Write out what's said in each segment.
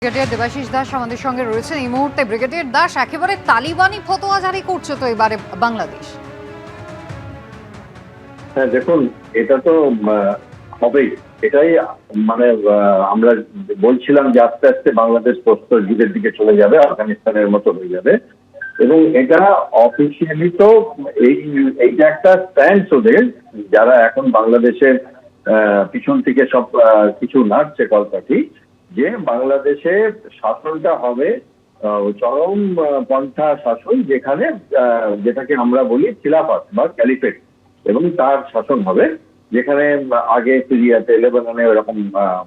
Brigadier Debashis Das আমাদের সঙ্গে রয়েছেন এই মুহূর্তে। ব্রিগেডিয়ার দাস, একেবারে তালিবানি ফতোয়া জারি করছে তো এবারে বাংলাদেশ। হ্যাঁ দেখুন, এটা তো হবেই। এটাই মানে আমরা বলছিলাম যে আস্তে আস্তে বাংলাদেশ পোস্ত যুগের দিকে চলে যাবে, আফগানিস্তানের মতো হয়ে যাবে। এবং এটা অফিসিয়ালি তো এইটা একটা স্ট্যান্স ওদের, যারা এখন বাংলাদেশের পিছন থেকে সব কিছু নাড়ছে কলকাঠি, যে বাংলাদেশে শাসনটা হবে চরম পন্থা শাসন, যেখানে যেটাকে আমরা বলি খিলাফত বা ক্যালিফেট, এবং তার শাসন হবে, যেখানে আগে সিরিয়াতে লেবাননে এরকম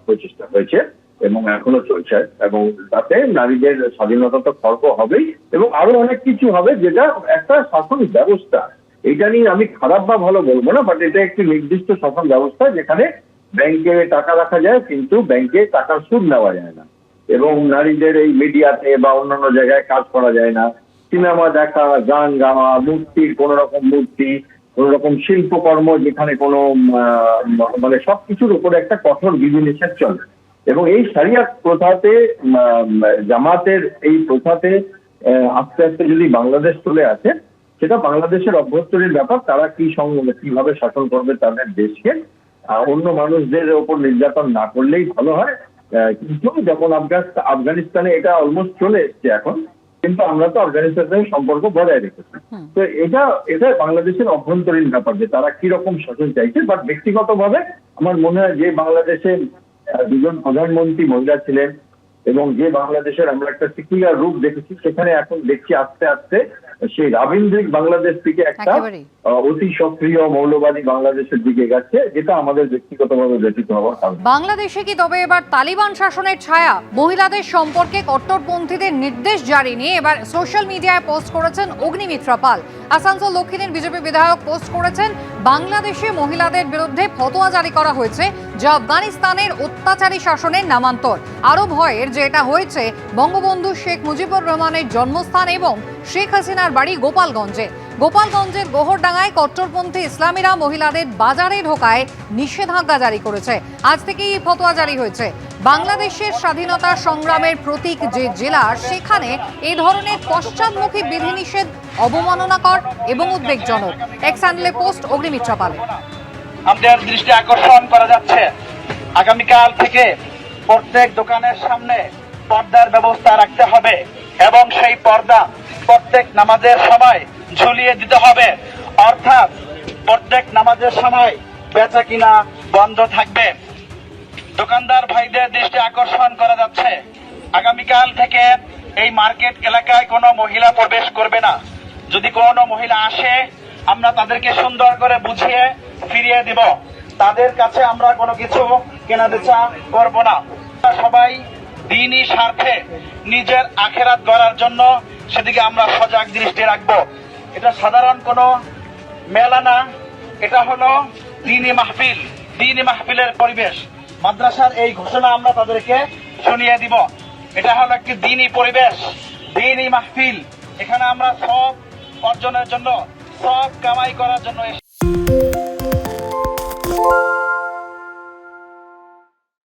প্রচেষ্টা হয়েছে এবং এখনো চলছে। এবং তাতে নারীদের স্বাধীনতা তো খর্ব হবেই, এবং আরো অনেক কিছু হবে, যেটা একটা শাসন ব্যবস্থা। এটা নিয়ে আমি খারাপ বা ভালো বলবো না, বাট এটা একটি নির্দিষ্ট শাসন ব্যবস্থা, যেখানে ব্যাংকে টাকা রাখা যায় কিন্তু ব্যাংকে টাকার সুদ নেওয়া যায় না, এবং নারীদের এই মিডিয়াতে বা অন্যান্য জায়গায় কাজ করা যায় না। সিনেমা দেখা, গান গাওয়া, মূর্তির কোন রকম মূর্তি, কোন রকম শিল্পকর্ম, যেখানে কোনো মানে সবকিছুর উপরে একটা কঠোর বিধিনিষেধ চলে। এবং এই শরিয়াত প্রথাতে, জামাতের এই প্রথাতে আস্তে আস্তে যদি বাংলাদেশ চলে আসে, সেটা বাংলাদেশের অভ্যন্তরীণ ব্যাপার। তারা কিভাবে শাসন করবে তাদের দেশকে, অন্য মানুষদের ওপর নির্যাতন না করলেই ভালো হয়। কিন্তু যখন আফগানিস্তানে এটা অলমোস্ট চলে এসছে এখন, কিন্তু আমরা তো আফগানিস্তানের সঙ্গে সম্পর্ক বজায় রেখেছি। তো এটা বাংলাদেশের অভ্যন্তরীণ ব্যাপার যে তারা কি রকম শাসন চাইছে। বাট ব্যক্তিগতভাবে আমার মনে হয় যে বাংলাদেশে দুজন প্রধানমন্ত্রী মহিলা ছিলেন, এবং যে বাংলাদেশের আমরা একটা সিকুলার রূপ দেখেছি, সেখানে এখন দেখছি আস্তে আস্তে সেই রাবীন্দ্রিক বাংলাদেশ থেকে একটা অতি সক্রিয় মৌলবাদী বাংলাদেশের দিকে গেছে, যেটা আমাদের ব্যক্তিগতভাবে ব্যতীত হওয়ার কারণ। বাংলাদেশে কি তবে এবার তালিবান শাসনের ছায়া? মহিলাদের সম্পর্কে কট্টরপন্থীদের নির্দেশ জারি নিয়ে এবার সোশ্যাল মিডিয়ায় পোস্ট করেছেন অগ্নিমিত্রা পাল। আসানসোল দক্ষিণের বিজেপি বিধায়ক পোস্ট করেছেন, বাংলাদেশে মহিলাদের বিরুদ্ধে ফতোয়া জারি করা হয়েছে, যা আফগানিস্তানের অত্যাচারী শাসনের নামান্তর। আরো ভয়ের যে এটা হয়েছে বঙ্গবন্ধু শেখ মুজিবুর রহমানের জন্মস্থান এবং শেখ হাসিনার বাড়ি গোপালগঞ্জের গোহরডাঙ্গায় কট্টরপন্থী ইসলামীরা মহিলাদের বাজারে ঢোকায় নিষেধাজ্ঞা জারি করেছে। আজ থেকেই এই ফতোয়া জারি হয়েছে। বাংলাদেশের স্বাধীনতা সংগ্রামের প্রতীক যে জেলা, সেখানে এই ধরনের পশ্চাদমুখী বিধিনিষেধ অবমাননাকর এবং উদ্বেগজনক। এক্স হ্যান্ডেলে পোস্ট অগ্নিমিত্রা পাল। আমাদের দৃষ্টি আকর্ষণ করা যাচ্ছে, আগামীকাল থেকে প্রত্যেক দোকানের সামনে পর্দার ব্যবস্থা রাখতে হবে, এবং সেই পর্দা প্রত্যেক নামাজের সময় ঝুলিয়ে দিতে হবে। অর্থাৎ প্রত্যেক নামাজের সময় বেচা কিনা বন্ধ থাকবে। দোকানদার ভাইদের দৃষ্টি আকর্ষণ করা যাচ্ছে, আগামীকাল থেকে এই মার্কেট এলাকায় কোনো মহিলা প্রবেশ করবে না। যদি কোনো মহিলা আসে, আমরা তাদেরকে সুন্দর করে বুঝিয়ে ফিরিয়ে দিব। তাদের কাছে আমরা কোনো কিছু কেনা বেচা করবো না। সবাই দ্বীনি স্বার্থে নিজের আখেরাত গড়ার জন্য সেদিকে আমরা সজাগ দৃষ্টি রাখবো। এটা সাধারণ কোনো মেলা না, এটা হলো দ্বীনি মাহফিল, দ্বীনি মাহফিলের পরিবেশ। মাদ্রাসার এই ঘোষণা আমরা তাদেরকে শুনিয়ে দিব। এটা হলো একটি দ্বীনি পরিবেশ, দ্বীনি মাহফিল। এখানে আমরা সব অর্জনের জন্য, সব কামাই করার জন্য